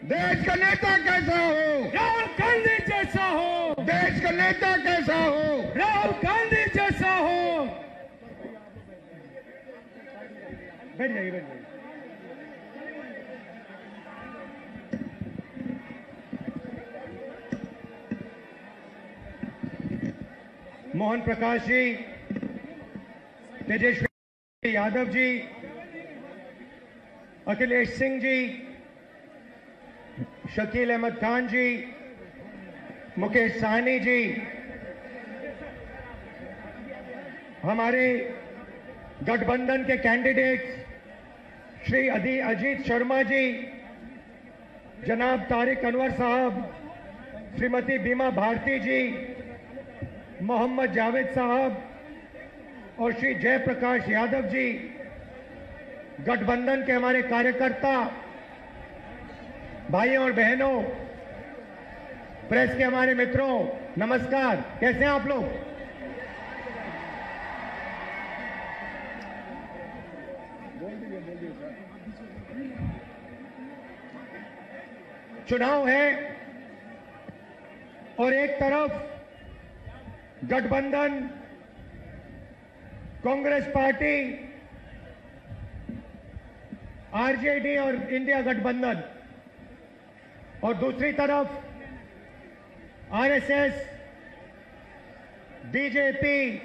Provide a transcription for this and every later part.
देश का नेता कैसा हो? राहुल गांधी जैसा हो। देश का नेता कैसा हो? राहुल गांधी जैसा हो। बैठ जाइए, बैठ जाइए। मोहन प्रकाश जी, तेजस्वी यादव जी, अखिलेश सिंह जी, शकील अहमद खान जी, मुकेश साहनी जी, हमारे गठबंधन के कैंडिडेट श्री अजीत शर्मा जी, जनाब तारिक अनवर साहब, श्रीमती बीमा भारती जी, मोहम्मद जावेद साहब और श्री जयप्रकाश यादव जी, गठबंधन के हमारे कार्यकर्ता भाइयों और बहनों, प्रेस के हमारे मित्रों, नमस्कार। कैसे हैं आप लोग? चुनाव है और एक तरफ गठबंधन, कांग्रेस पार्टी, आरजेडी और इंडिया गठबंधन, और दूसरी तरफ आरएसएस, बीजेपी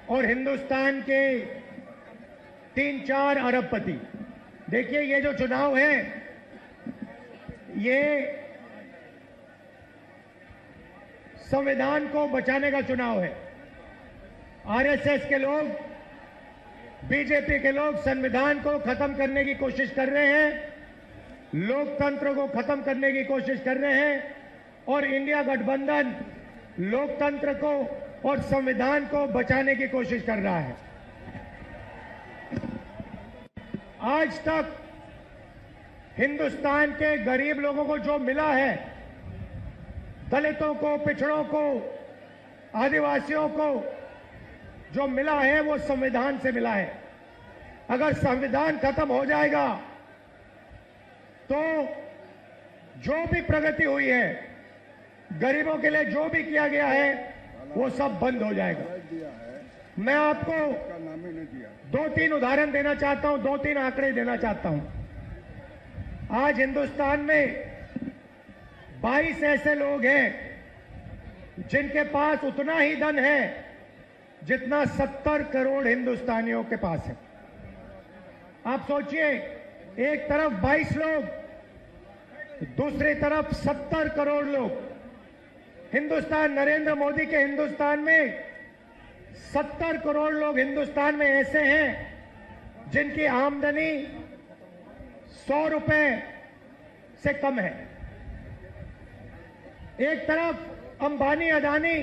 और हिंदुस्तान के 3-4 अरबपति। देखिए, ये जो चुनाव है ये संविधान को बचाने का चुनाव है। आरएसएस के लोग, बीजेपी के लोग संविधान को खत्म करने की कोशिश कर रहे हैं, लोकतंत्र को खत्म करने की कोशिश कर रहे हैं, और इंडिया गठबंधन लोकतंत्र को और संविधान को बचाने की कोशिश कर रहा है। आज तक हिंदुस्तान के गरीब लोगों को जो मिला है, दलितों को, पिछड़ों को, आदिवासियों को जो मिला है वो संविधान से मिला है। अगर संविधान खत्म हो जाएगा तो जो भी प्रगति हुई है, गरीबों के लिए जो भी किया गया है, वो सब बंद हो जाएगा। मैं आपको 2-3 उदाहरण देना चाहता हूं, 2-3 आंकड़े देना चाहता हूं। आज हिंदुस्तान में 22 ऐसे लोग हैं जिनके पास उतना ही धन है जितना 70 करोड़ हिंदुस्तानियों के पास है। आप सोचिए, एक तरफ 22 लोग, दूसरी तरफ 70 करोड़ लोग। हिंदुस्तान, नरेंद्र मोदी के हिंदुस्तान में 70 करोड़ लोग हिंदुस्तान में ऐसे हैं जिनकी आमदनी 100 रुपए से कम है। एक तरफ अंबानी, अदानी,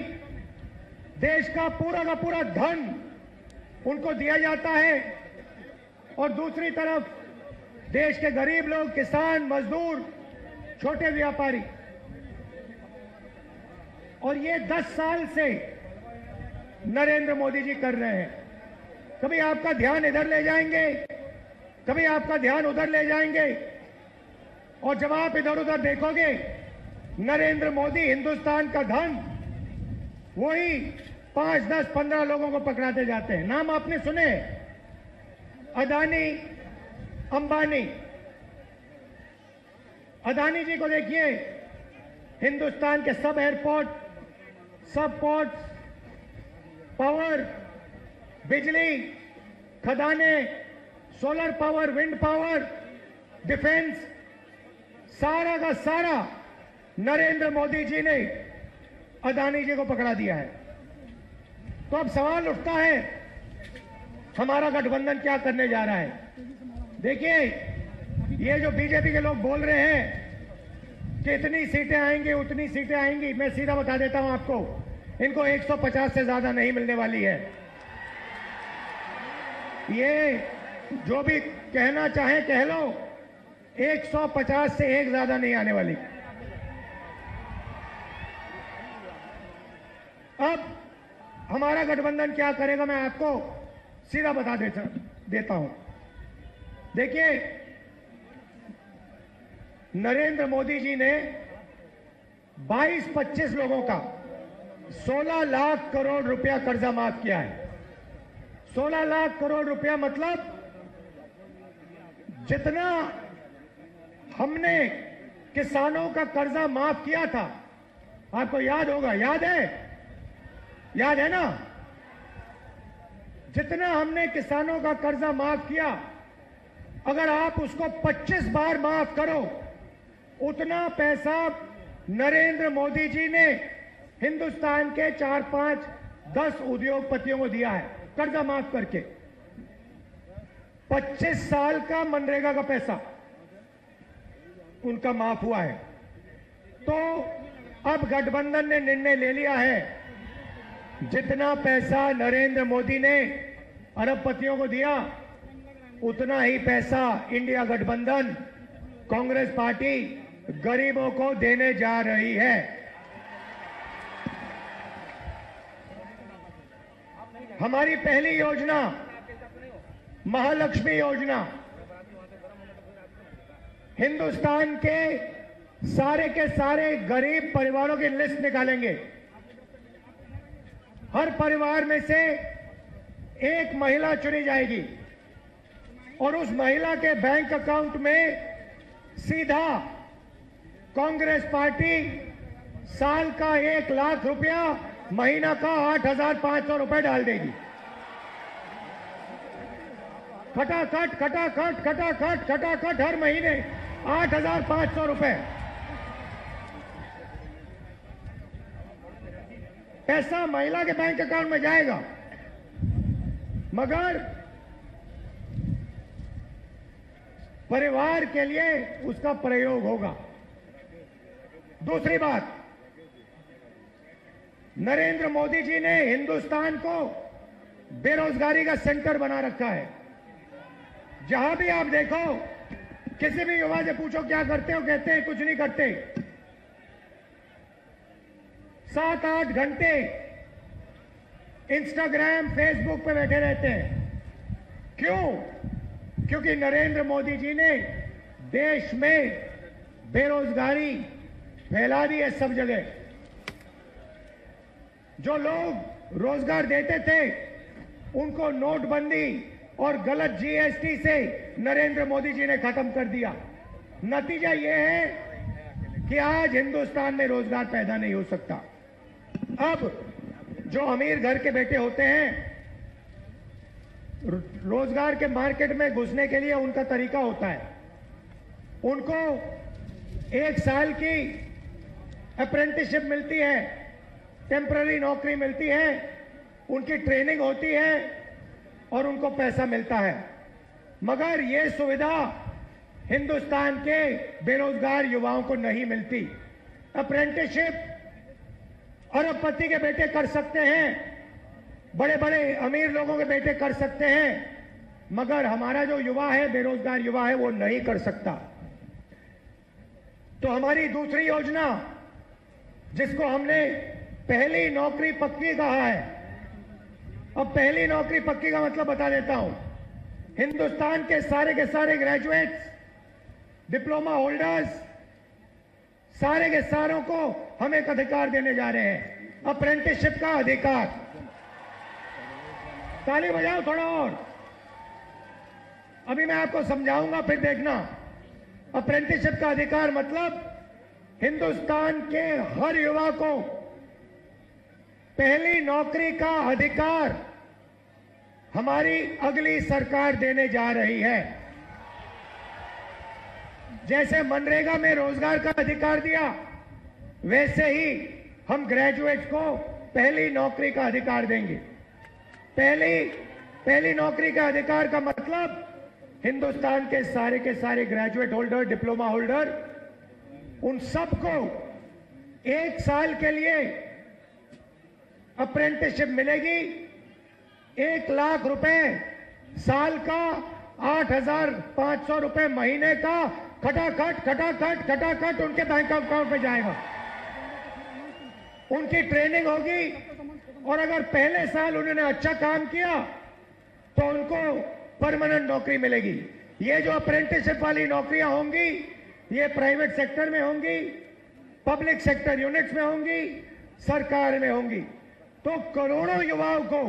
देश का पूरा धन उनको दिया जाता है, और दूसरी तरफ देश के गरीब लोग, किसान, मजदूर, छोटे व्यापारी। और ये 10 साल से नरेंद्र मोदी जी कर रहे हैं। कभी आपका ध्यान इधर ले जाएंगे, कभी आपका ध्यान उधर ले जाएंगे, और जब आप इधर उधर देखोगे, नरेंद्र मोदी हिंदुस्तान का धन वही 5, 10, 15 लोगों को पकड़ाते जाते हैं। नाम आपने सुने? अदानी, अंबानी। अदानी जी को देखिए, हिंदुस्तान के सब एयरपोर्ट, सब पोर्ट्स, पावर, बिजली, खदाने, solar power, wind power, defence, सारा का सारा नरेंद्र मोदी जी ने अदानी जी को पकड़ा दिया है। तो अब सवाल उठता है, हमारा गठबंधन क्या करने जा रहा है? देखिए, ये जो बीजेपी के लोग बोल रहे हैं कि इतनी सीटें आएंगी, उतनी सीटें आएंगी, मैं सीधा बता देता हूं आपको, इनको 150 से ज्यादा नहीं मिलने वाली है। ये जो भी कहना चाहे कह लो, 150 से एक ज्यादा नहीं आने वाली। अब हमारा गठबंधन क्या करेगा, मैं आपको सीधा बता देता हूं। देखिए, नरेंद्र मोदी जी ने 22-25 लोगों का 16 लाख करोड़ रुपया कर्जा माफ किया है। 16 लाख करोड़ रुपया मतलब जितना हमने किसानों का कर्जा माफ किया था, आपको याद होगा, याद है ना? जितना हमने किसानों का कर्जा माफ किया, अगर आप उसको 25 बार माफ करो, उतना पैसा नरेंद्र मोदी जी ने हिंदुस्तान के 4, 5, 10 उद्योगपतियों को दिया है कर्जा माफ करके। 25 साल का मनरेगा का पैसा उनका माफ हुआ है। तो अब गठबंधन ने निर्णय ले लिया है, जितना पैसा नरेंद्र मोदी ने अरबपतियों को दिया, उतना ही पैसा इंडिया गठबंधन कांग्रेस पार्टी गरीबों को देने जा रही है। हमारी पहली योजना महालक्ष्मी योजना, हिंदुस्तान के सारे गरीब परिवारों की लिस्ट निकालेंगे। हर परिवार में से एक महिला चुनी जाएगी और उस महिला के बैंक अकाउंट में सीधा कांग्रेस पार्टी साल का 1 लाख रुपया, महीना का 8,500 रुपए डाल देगी। खटाखट खटाखट खटाखट खटाखट हर महीने 8,500 रुपए पैसा महिला के बैंक अकाउंट में जाएगा, मगर परिवार के लिए उसका प्रयोग होगा। दूसरी बात, नरेंद्र मोदी जी ने हिंदुस्तान को बेरोजगारी का सेंटर बना रखा है। जहां भी आप देखो, किसी भी युवा से पूछो क्या करते हो, कहते हैं कुछ नहीं करते। 7-8 घंटे इंस्टाग्राम, फेसबुक पे बैठे रहते हैं। क्यों? क्योंकि नरेंद्र मोदी जी ने देश में बेरोजगारी फैला दी है सब जगह। जो लोग रोजगार देते थे, उनको नोटबंदी और गलत जीएसटी से नरेंद्र मोदी जी ने खत्म कर दिया। नतीजा यह है कि आज हिंदुस्तान में रोजगार पैदा नहीं हो सकता। अब जो अमीर घर के बेटे होते हैं, रोजगार के मार्केट में घुसने के लिए उनका तरीका होता है, उनको 1 साल की अप्रेंटिसशिप मिलती है, टेम्पररी नौकरी मिलती है, उनकी ट्रेनिंग होती है और उनको पैसा मिलता है। मगर यह सुविधा हिंदुस्तान के बेरोजगार युवाओं को नहीं मिलती। अप्रेंटिसशिप अरबपति के बेटे कर सकते हैं, बड़े बड़े अमीर लोगों के बेटे कर सकते हैं, मगर हमारा जो युवा है, बेरोजगार युवा है, वो नहीं कर सकता। तो हमारी दूसरी योजना, जिसको हमने पहली नौकरी पक्की कहा है, अब पहली नौकरी पक्की का मतलब बता देता हूं। हिंदुस्तान के सारे ग्रेजुएट्स, डिप्लोमा होल्डर्स, सारे के सारों को हम एक अधिकार देने जा रहे हैं, अप्रेंटिसशिप का अधिकार। ताली बजाओ थोड़ा और, अभी मैं आपको समझाऊंगा, फिर देखना। अप्रेंटिसशिप का अधिकार मतलब हिंदुस्तान के हर युवा को पहली नौकरी का अधिकार हमारी अगली सरकार देने जा रही है। जैसे मनरेगा में रोजगार का अधिकार दिया, वैसे ही हम ग्रेजुएट्स को पहली नौकरी का अधिकार देंगे। पहली नौकरी का अधिकार का मतलब हिंदुस्तान के सारे ग्रेजुएट होल्डर, डिप्लोमा होल्डर, उन सबको 1 साल के लिए अप्रेंटिसशिप मिलेगी। 1 लाख रुपए साल का, 8,500 रुपए महीने का, खटाखट खटाखट खटाखट उनके बैंक अकाउंट में जाएगा। उनकी ट्रेनिंग होगी और अगर पहले साल उन्होंने अच्छा काम किया तो उनको परमानेंट नौकरी मिलेगी। ये जो अप्रेंटिसशिप वाली नौकरियां होंगी, ये प्राइवेट सेक्टर में होंगी, पब्लिक सेक्टर यूनिट्स में होंगी, सरकार में होंगी। तो करोड़ों युवाओं को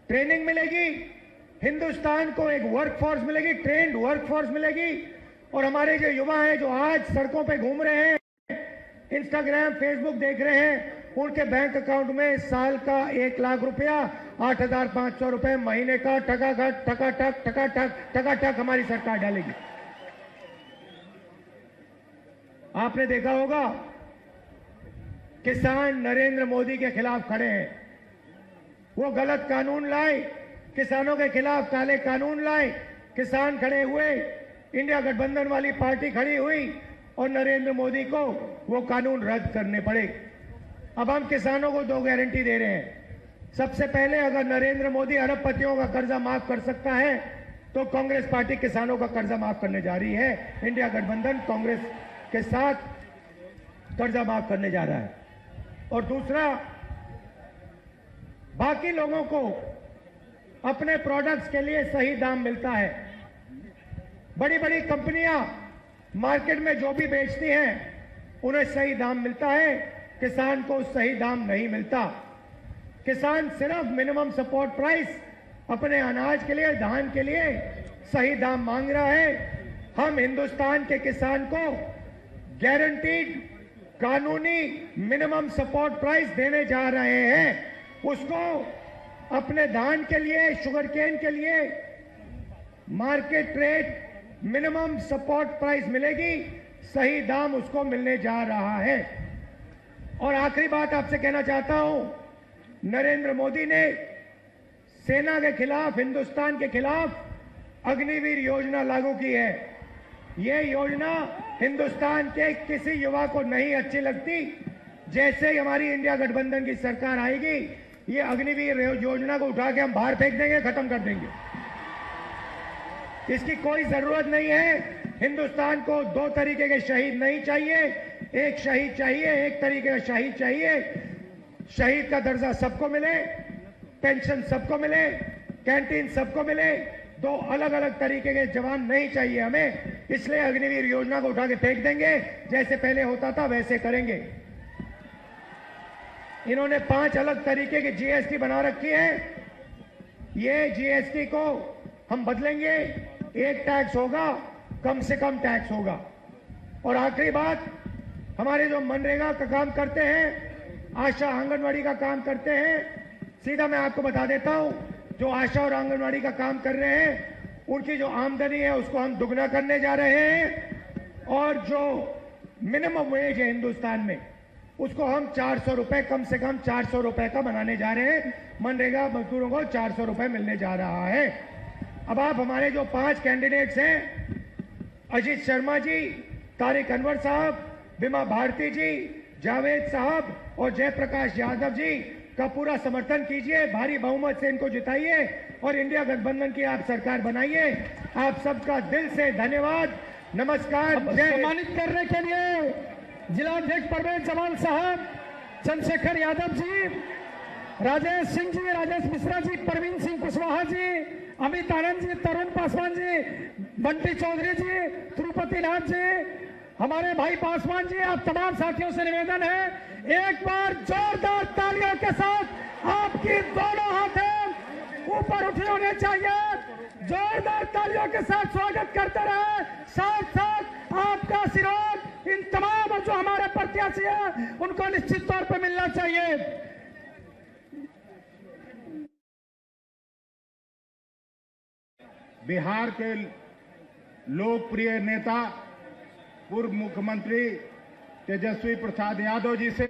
ट्रेनिंग मिलेगी, हिंदुस्तान को एक वर्कफोर्स मिलेगी, ट्रेंड वर्कफोर्स मिलेगी। और हमारे जो युवा हैं जो आज सड़कों पे घूम रहे हैं, इंस्टाग्राम फेसबुक देख रहे हैं, उनके बैंक अकाउंट में साल का 1 लाख रुपया, 8,500 रुपए महीने का टकाटक टकाटक टकाटक टकाटक हमारी सरकार डालेगी। आपने देखा होगा किसान नरेंद्र मोदी के खिलाफ खड़े हैं। वो गलत कानून लाए, किसानों के खिलाफ काले कानून लाए, किसान खड़े हुए, इंडिया गठबंधन वाली पार्टी खड़ी हुई और नरेंद्र मोदी को वो कानून रद्द करने पड़े। अब हम किसानों को 2 गारंटी दे रहे हैं। सबसे पहले, अगर नरेंद्र मोदी अरबपतियों का कर्जा माफ कर सकता है तो कांग्रेस पार्टी किसानों का कर्जा माफ करने जा रही है। इंडिया गठबंधन कांग्रेस के साथ कर्जा माफ करने जा रहा है। और दूसरा, बाकी लोगों को अपने प्रोडक्ट्स के लिए सही दाम मिलता है। बड़ी बड़ी कंपनियां मार्केट में जो भी बेचती हैं उन्हें सही दाम मिलता है, किसान को सही दाम नहीं मिलता। किसान सिर्फ मिनिमम सपोर्ट प्राइस अपने अनाज के लिए, धान के लिए सही दाम मांग रहा है। हम हिंदुस्तान के किसान को गारंटीड कानूनी मिनिमम सपोर्ट प्राइस देने जा रहे हैं। उसको अपने धान के लिए, शुगर केन के लिए market rate minimum support price मिलेगी, सही दाम उसको मिलने जा रहा है। और आखिरी बात आपसे कहना चाहता हूं, नरेंद्र मोदी ने सेना के खिलाफ, हिंदुस्तान के खिलाफ अग्निवीर योजना लागू की है। ये योजना हिंदुस्तान के किसी युवा को नहीं अच्छी लगती। जैसे ही हमारी इंडिया गठबंधन की सरकार आएगी, ये अग्निवीर योजना को उठा के हम बाहर फेंक देंगे, खत्म कर देंगे। इसकी कोई जरूरत नहीं है। हिंदुस्तान को 2 तरीके के शहीद नहीं चाहिए, एक शहीद चाहिए, एक तरीके का शहीद चाहिए। शहीद का दर्जा सबको मिले, पेंशन सबको मिले, कैंटीन सबको मिले। 2 अलग अलग तरीके के जवान नहीं चाहिए हमें। इसलिए अग्निवीर योजना को उठा के फेंक देंगे, जैसे पहले होता था वैसे करेंगे। इन्होंने 5 अलग तरीके की जीएसटी बना रखी है। ये जीएसटी को हम बदलेंगे, एक टैक्स होगा, कम से कम टैक्स होगा। और आखिरी बात, हमारे जो मनरेगा का काम करते हैं, आशा आंगनवाड़ी का काम करते हैं, सीधा मैं आपको बता देता हूं, जो आशा और आंगनवाड़ी का काम कर रहे हैं उनकी जो आमदनी है उसको हम दुगना करने जा रहे हैं। और जो मिनिमम वेज है हिंदुस्तान में, उसको हम 400 रुपए, कम से कम 400 रुपए का बनाने जा रहे हैं। मनरेगा मजदूरों को 400 रुपए मिलने जा रहा है। अब आप हमारे जो 5 कैंडिडेट्स हैं, अजीत शर्मा जी, तारिक अनवर साहब, बिमा भारती जी, जावेद साहब और जयप्रकाश यादव जी का पूरा समर्थन कीजिए, भारी बहुमत से इनको जिताइए और इंडिया गठबंधन की आप सरकार बनाइए। आप सबका दिल से धन्यवाद, नमस्कार। सम्मानित करने के लिए जिलाध्यक्ष परवेज जमाल साहब, चंद्रशेखर यादव जी, राजेश सिंह जी, राजेश मिश्रा जी, परवीन सिंह कुशवाहा जी, अमित आनंद जी, तरुण पासवान जी, बंटी चौधरी जी, तिरुपति नाथ जी, हमारे भाई पासवान जी, आप तमाम साथियों से निवेदन है, एक बार जोरदार तालियों के साथ आपकी दोनों हाथें ऊपर उठी होने चाहिए। जोरदार तालियों के साथ स्वागत करते रहे। साथ साथ आपका आशीर्वाद इन तमाम जो हमारे प्रत्याशी हैं उनको निश्चित तौर पर मिलना चाहिए। बिहार के लोकप्रिय नेता पूर्व मुख्यमंत्री तेजस्वी प्रसाद यादव जी से